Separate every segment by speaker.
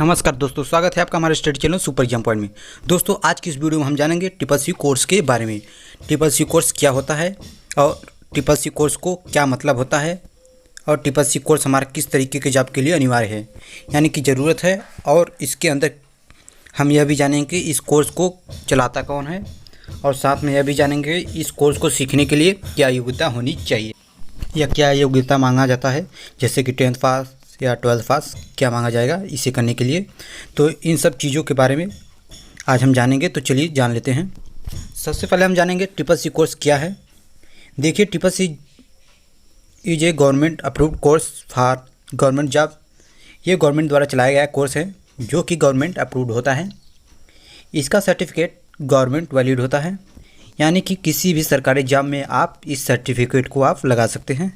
Speaker 1: नमस्कार दोस्तों, स्वागत है आपका हमारे study channel super exam point में। दोस्तों, आज की इस वीडियो में हम जानेंगे ट्रिपल सी कोर्स के बारे में। ट्रिपल सी कोर्स क्या होता है और ट्रिपल सी कोर्स को क्या मतलब होता है और ट्रिपल सी कोर्स हमारा किस तरीके के जॉब के लिए अनिवार्य है, यानी कि ज़रूरत है। और इसके अंदर हम यह भी जानेंगे कि इस कोर्स को चलाता कौन है और साथ में यह भी जानेंगे इस कोर्स को सीखने के लिए क्या योग्यता होनी चाहिए या क्या योग्यता मांगा जाता है, जैसे कि 10th पास या 12th पास क्या मांगा जाएगा इसे करने के लिए। तो इन सब चीज़ों के बारे में आज हम जानेंगे। तो चलिए जान लेते हैं। सबसे पहले हम जानेंगे ट्रिपल सी कोर्स क्या है। देखिए, triple C is a government approved course for government job. ये गवर्नमेंट द्वारा चलाया गया कोर्स है जो कि गवर्नमेंट अप्रूव्ड होता है। इसका सर्टिफिकेट गवर्नमेंट वैलिड होता है, यानी कि किसी भी सरकारी जॉब में आप इस सर्टिफिकेट को आप लगा सकते हैं।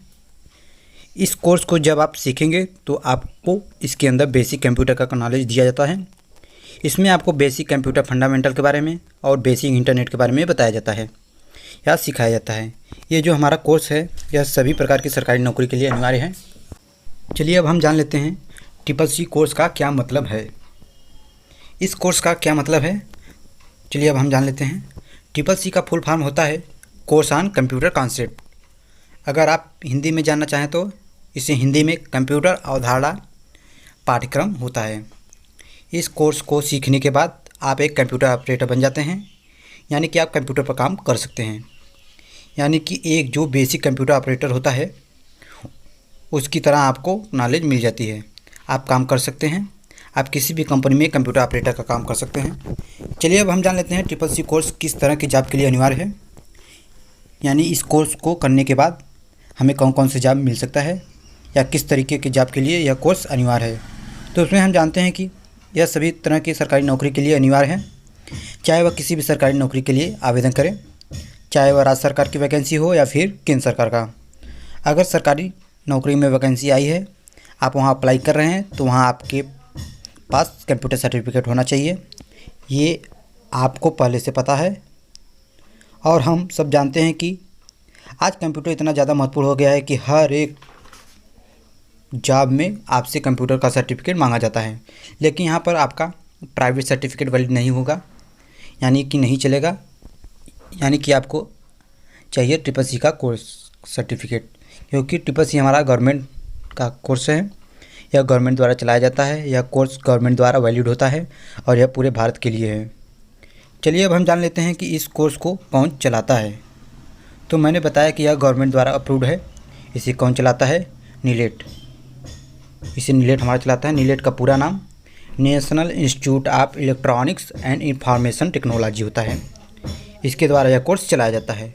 Speaker 1: इस कोर्स को जब आप सीखेंगे तो आपको इसके अंदर बेसिक कंप्यूटर का नॉलेज दिया जाता है। इसमें आपको बेसिक कंप्यूटर फंडामेंटल के बारे में और बेसिक इंटरनेट के बारे में बताया जाता है या सिखाया जाता है। ये जो हमारा कोर्स है यह सभी प्रकार की सरकारी नौकरी के लिए अनिवार्य है। चलिए अब हम जान लेते हैं ट्रिपल सी कोर्स का क्या मतलब है। इस कोर्स का क्या मतलब है, चलिए अब हम जान लेते हैं। ट्रिपल सी का फुल फॉर्म होता है कोर्स ऑन कंप्यूटर कॉन्सेप्ट। अगर आप हिंदी में जानना चाहें तो इसे हिंदी में कंप्यूटर अवधारणा पाठ्यक्रम होता है। इस कोर्स को सीखने के बाद आप एक कंप्यूटर ऑपरेटर बन जाते हैं, यानी कि आप कंप्यूटर पर काम कर सकते हैं। यानी कि एक जो बेसिक कंप्यूटर ऑपरेटर होता है उसकी तरह आपको नॉलेज मिल जाती है। आप काम कर सकते हैं, आप किसी भी कंपनी में कंप्यूटर ऑपरेटर का काम कर सकते हैं। चलिए अब हम जान लेते हैं ट्रिपल सी कोर्स किस तरह की जॉब के लिए अनिवार्य है, यानी इस कोर्स को करने के बाद हमें कौन कौन से जॉब मिल सकता है या किस तरीके के जॉब के लिए यह कोर्स अनिवार्य है। तो उसमें हम जानते हैं कि यह सभी तरह की सरकारी नौकरी के लिए अनिवार्य है, चाहे वह किसी भी सरकारी नौकरी के लिए आवेदन करें, चाहे वह राज्य सरकार की वैकेंसी हो या फिर केंद्र सरकार का। अगर सरकारी नौकरी में वैकेंसी आई है, आप वहाँ अप्लाई कर रहे हैं, तो वहाँ आपके पास कंप्यूटर सर्टिफिकेट होना चाहिए। ये आपको पहले से पता है और हम सब जानते हैं कि आज कंप्यूटर इतना ज़्यादा महत्वपूर्ण हो गया है कि हर एक जॉब में आपसे कंप्यूटर का सर्टिफिकेट मांगा जाता है। लेकिन यहाँ पर आपका प्राइवेट सर्टिफिकेट वैलिड नहीं होगा, यानी कि नहीं चलेगा। यानी कि आपको चाहिए ट्रिपल सी का कोर्स सर्टिफिकेट, क्योंकि ट्रिपल सी हमारा गवर्नमेंट का कोर्स है। यह गवर्नमेंट द्वारा चलाया जाता है, यह कोर्स गवर्नमेंट द्वारा वैलिड होता है और यह पूरे भारत के लिए है। चलिए अब हम जान लेते हैं कि इस कोर्स को कौन चलाता है। तो मैंने बताया कि यह गवर्नमेंट द्वारा अप्रूव्ड है। इसे कौन चलाता है? नीलेट। इसे नीलेट हमारा चलाता है। नीलेट का पूरा नाम national institute of electronics and information technology होता है। इसके द्वारा यह कोर्स चलाया जाता है।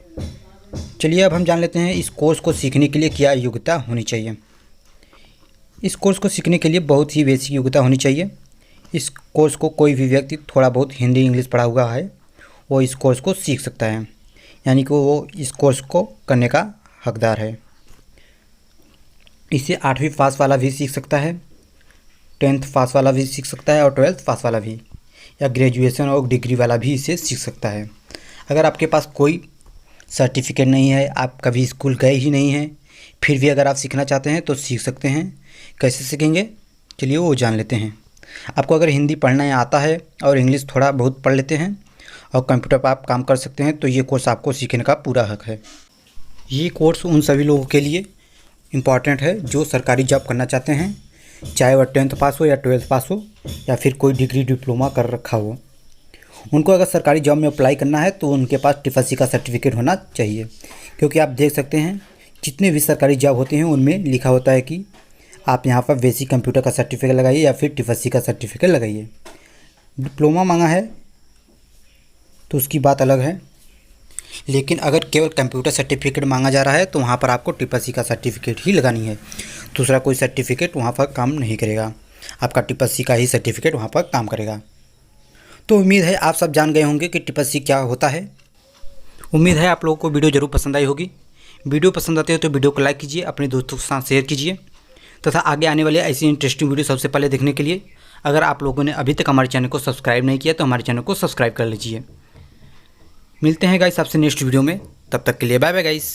Speaker 1: चलिए अब हम जान लेते हैं इस कोर्स को सीखने के लिए क्या योग्यता होनी चाहिए। इस कोर्स को सीखने के लिए बहुत ही बेसिक योग्यता होनी चाहिए। इस कोर्स को कोई भी व्यक्ति थोड़ा बहुत हिंदी इंग्लिश पढ़ा हुआ है वो इस कोर्स को सीख सकता है, यानी कि वो इस कोर्स को करने का हकदार है। इसे 8वीं पास वाला भी सीख सकता है, 10th पास वाला भी सीख सकता है और 12th पास वाला भी, या ग्रेजुएशन और डिग्री वाला भी इसे सीख सकता है। अगर आपके पास कोई सर्टिफिकेट नहीं है, आप कभी स्कूल गए ही नहीं हैं, फिर भी अगर आप सीखना चाहते हैं तो सीख सकते हैं। कैसे सीखेंगे, चलिए वो जान लेते हैं। आपको अगर हिंदी पढ़ना आता है और इंग्लिश थोड़ा बहुत पढ़ लेते हैं और कंप्यूटर पर आप काम कर सकते हैं, तो ये कोर्स आपको सीखने का पूरा हक है। ये कोर्स उन सभी लोगों के लिए इम्पॉर्टेंट है जो सरकारी जॉब करना चाहते हैं, चाहे वह 10th पास हो या 12th पास हो या फिर कोई डिग्री डिप्लोमा कर रखा हो। उनको अगर सरकारी जॉब में अप्लाई करना है तो उनके पास ट्रिपल सी का सर्टिफिकेट होना चाहिए, क्योंकि आप देख सकते हैं जितने भी सरकारी जॉब होते हैं उनमें लिखा होता है कि आप यहाँ पर बेसिक कंप्यूटर का सर्टिफिकेट लगाइए या फिर ट्रिपल सी का सर्टिफिकेट लगाइए। डिप्लोमा मांगा है तो उसकी बात अलग है, लेकिन अगर केवल कंप्यूटर सर्टिफिकेट मांगा जा रहा है तो वहाँ पर आपको ट्रिपल सी का सर्टिफिकेट ही लगानी है। दूसरा कोई सर्टिफिकेट वहाँ पर काम नहीं करेगा, आपका ट्रिपल सी का ही सर्टिफिकेट वहाँ पर काम करेगा। तो उम्मीद है आप सब जान गए होंगे कि ट्रिपल सी क्या होता है। उम्मीद है आप लोगों को वीडियो ज़रूर पसंद आई होगी। वीडियो पसंद आती है तो वीडियो को लाइक कीजिए, अपने दोस्तों के साथ शेयर कीजिए तथा आगे आने वाले ऐसी इंटरेस्टिंग वीडियो सबसे पहले देखने के लिए अगर आप लोगों ने अभी तक हमारे चैनल को सब्सक्राइब नहीं किया तो हमारे चैनल को सब्सक्राइब कर लीजिए। मिलते हैं गाइस आपसे नेक्स्ट वीडियो में, तब तक के लिए बाय बाय गाइस।